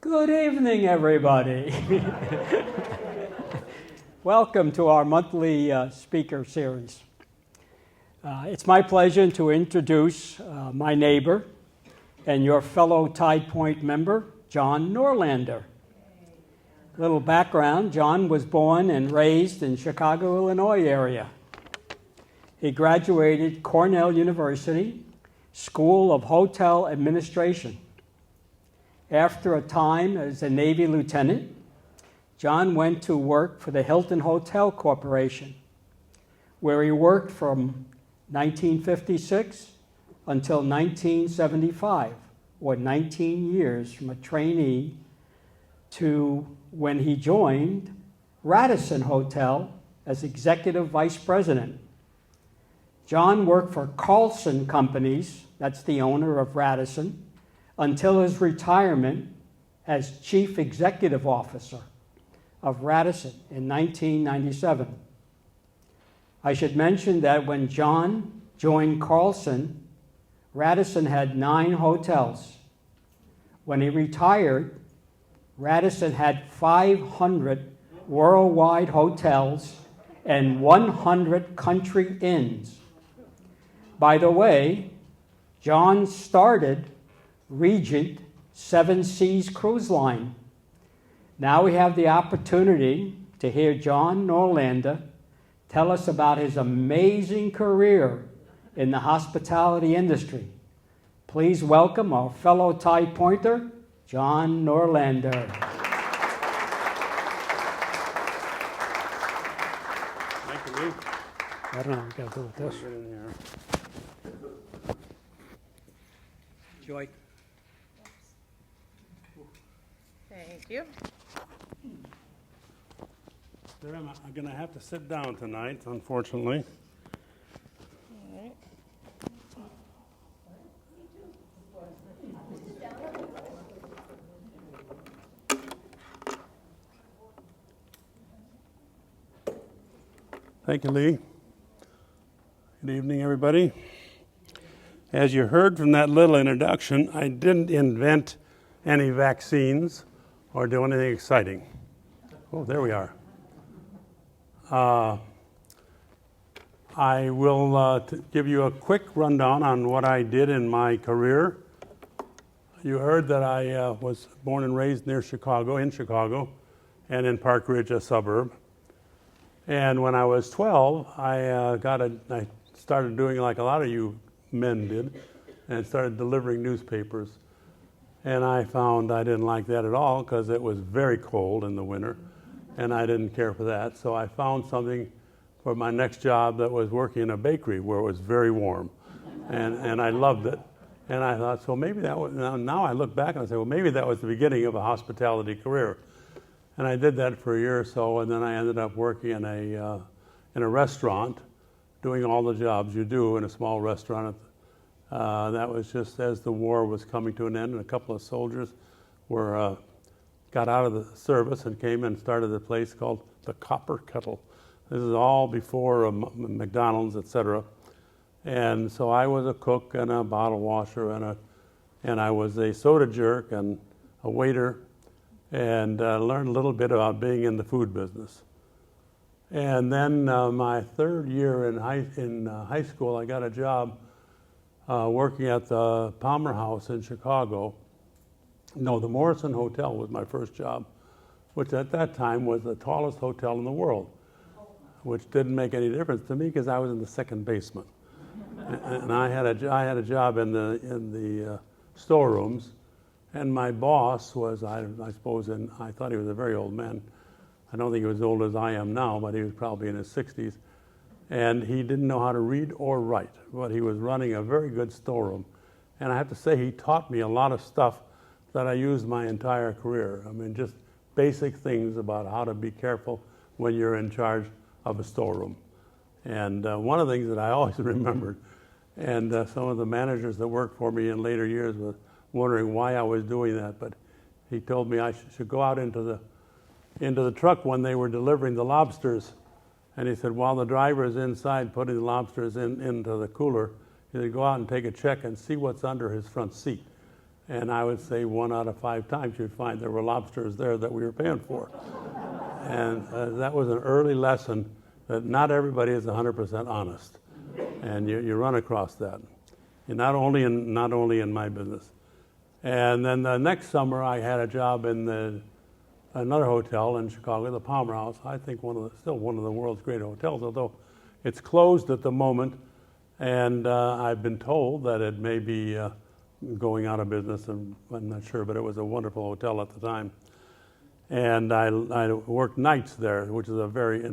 Good evening, everybody. Welcome to our monthly speaker series. It's my pleasure to introduce my neighbor and your fellow Tide Point member, John Norlander. Little background, John was born and raised in Chicago, Illinois area. He graduated Cornell University, School of Hotel Administration. After a time as a Navy lieutenant, John went to work for the Hilton Hotel Corporation, where he worked from 1956 until 1975, or 19 years from a trainee to when he joined Radisson Hotel as executive vice president. John worked for Carlson Companies, that's the owner of Radisson, until his retirement as chief executive officer of Radisson in 1997. I should mention that when John joined Carlson, Radisson had 9 hotels. When he retired, Radisson had 500 worldwide hotels and 100 country inns. By the way, John started Regent 7 Seas Cruise Line. Now we have the opportunity to hear John Norlander tell us about his amazing career in the hospitality industry. Please welcome our fellow Tide Pointer, John Norlander. Thank you, Lee. I don't know, we got to do with this. Get in here. Joy. Thank you. I'm going to have to sit down tonight, unfortunately. All right. Thank you, Lee. Good evening, everybody. As you heard from that little introduction, I didn't invent any vaccines or do anything exciting. Oh, there we are. I will give you a quick rundown on what I did in my career. You heard that I was born and raised near Chicago, in Chicago, and in Park Ridge, a suburb. And when I was 12, I started doing like a lot of you men did, and started delivering newspapers. And I found I didn't like that at all because it was very cold in the winter, and I didn't care for that. So I found something for my next job that was working in a bakery where it was very warm, and I loved it. And I thought, so maybe that was, now I look back and I say, well, maybe that was the beginning of a hospitality career. And I did that for a year or so, and then I ended up working in a restaurant, doing all the jobs you do in a small restaurant. That was just as the war was coming to an end, and a couple of soldiers got out of the service and came and started a place called the Copper Kettle. This is all before McDonald's, etc. And so I was a cook and a bottle washer and I was a soda jerk and a waiter, and learned a little bit about being in the food business. And then my third year in high school, I got a job working at the Palmer House in Chicago. No, the Morrison Hotel was my first job, which at that time was the tallest hotel in the world, which didn't make any difference to me because I was in the second basement. And I had a job in the storerooms, and my boss was, I suppose, I thought he was a very old man. I don't think he was as old as I am now, but he was probably in his 60s. And he didn't know how to read or write, but he was running a very good storeroom. And I have to say, he taught me a lot of stuff that I used my entire career. I mean, just basic things about how to be careful when you're in charge of a storeroom. And one of the things that I always remembered, and some of the managers that worked for me in later years were wondering why I was doing that, but he told me I should go out into the truck when they were delivering the lobsters. And he said, while the driver is inside putting the lobsters into the cooler, he said, go out and take a check and see what's under his front seat. And I would say 1 out of 5 times you'd find there were lobsters there that we were paying for. And that was an early lesson that not everybody is 100% honest. And you run across that. And not only in my business. And then the next summer I had a job in another hotel in Chicago, the Palmer House. I think still one of the world's great hotels, although it's closed at the moment. And I've been told that it may be going out of business, and I'm not sure, but it was a wonderful hotel at the time. And I worked nights there, which is a very